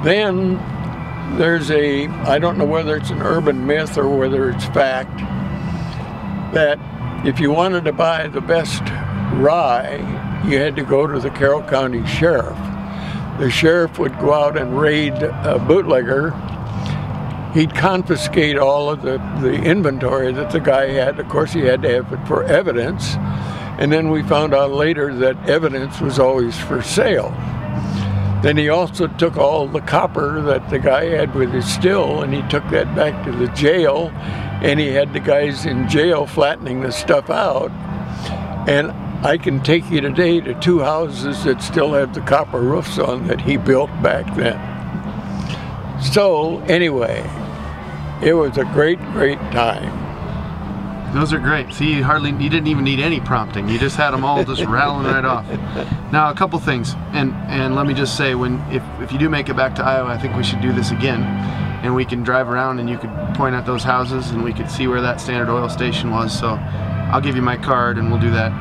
Then there's I don't know whether it's an urban myth or whether it's fact, that if you wanted to buy the best rye, you had to go to the Carroll County Sheriff. The sheriff would go out and raid a bootlegger. He'd confiscate all of the inventory that the guy had. Of course, he had to have it for evidence. And then we found out later that evidence was always for sale. Then he also took all the copper that the guy had with his still, and he took that back to the jail, and he had the guys in jail flattening the stuff out. And I can take you today to 2 houses that still have the copper roofs on that he built back then. So anyway, it was a great, great time. Those are great. See, you didn't even need any prompting. You just had them all just rattling right off. Now, a couple things, and let me just say, if you do make it back to Iowa, I think we should do this again, and we can drive around and you could point at those houses and we could see where that Standard Oil station was. So I'll give you my card and we'll do that.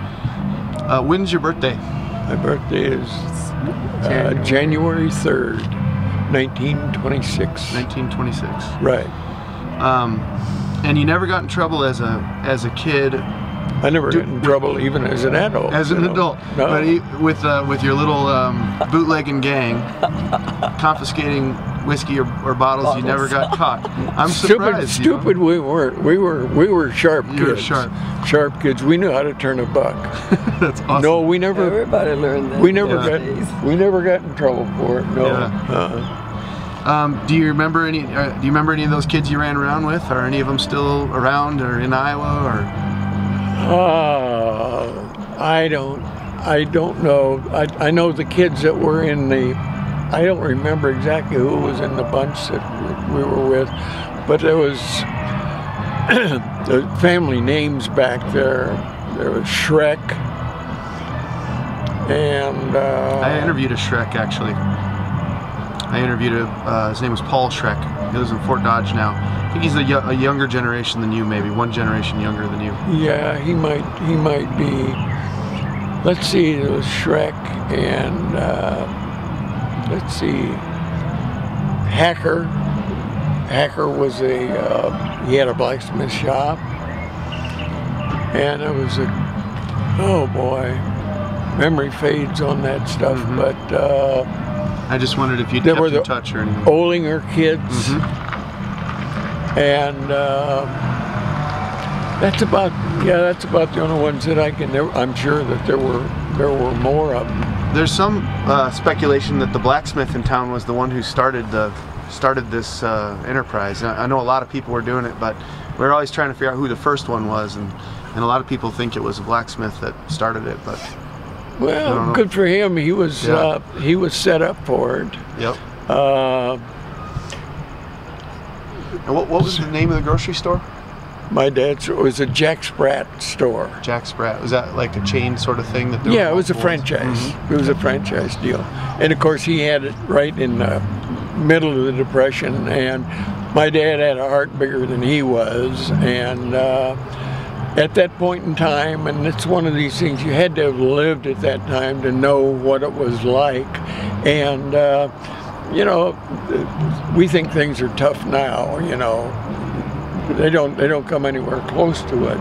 When's your birthday? My birthday is January 3rd, 1926. 1926. Right. And you never got in trouble as a kid. I never got in trouble even as an adult. As an adult, no. But with your little bootlegging gang, confiscating whiskey or bottles, you never got caught. I'm surprised. Stupid, we weren't. We were sharp kids. You were sharp. Sharp kids. We knew how to turn a buck. That's awesome. No, we never. Everybody learned that. We never got in trouble for it. No. Yeah. Do you remember any? Do you remember any of those kids you ran around with? Are any of them still around or in Iowa? Or I don't know. I know the kids that were in the. I don't remember exactly who was in the bunch that we were with, but there was the family names back there. There was Shrek, and I interviewed a Shrek actually. I interviewed his name was Paul Shrek. He lives in Fort Dodge now. I think he's a younger generation than you, maybe one generation younger than you. Yeah, he might be. Let's see, there was Shrek and let's see, Hacker. Hacker was he had a blacksmith shop, and it was oh boy, memory fades on that stuff, but. I just wondered if you'd kept in touch or anything. Olinger kids, and that's about the only ones that I can. I'm sure that there were more of them. There's some speculation that the blacksmith in town was the one who started this enterprise. I know a lot of people were doing it, but we're always trying to figure out who the first one was, and a lot of people think it was a blacksmith that started it, but. Well, good for him. He was set up for it. Yep. And what was the name of the grocery store? My dad's was a Jack Sprat store. Jack Sprat. Was that like a chain sort of thing? Yeah, it was a franchise. It was a franchise deal. And of course he had it right in the middle of the Depression, and my dad had a heart bigger than he was, and at that point in time, and it's one of these things, you had to have lived at that time to know what it was like. And you know, we think things are tough now, you know. They don't come anywhere close to it.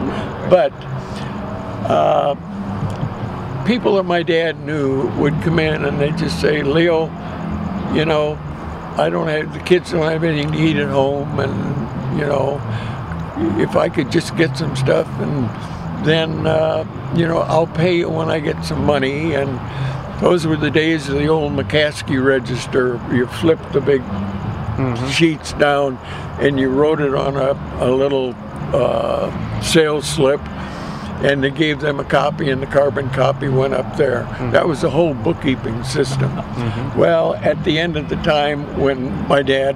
But people that my dad knew would come in and they'd just say, Leo, you know, the kids don't have anything to eat at home, and you know, if I could just get some stuff, and then you know, I'll pay you when I get some money. And those were the days of the old McCaskey register. You flipped the big sheets down and you wrote it on a little sales slip, and they gave them a copy, and the carbon copy went up there. That was the whole bookkeeping system. Well, at the end of the time, when my dad,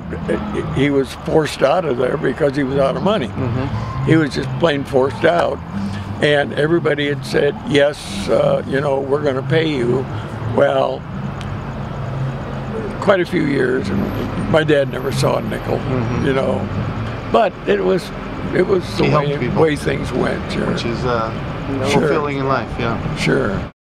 he was forced out of there because he was out of money. He was just plain forced out, and everybody had said, yes, you know, we're going to pay you. Well, quite a few years, and my dad never saw a nickel, you know, but it was the way things went. Sure. Which is fulfilling in life, yeah. Sure.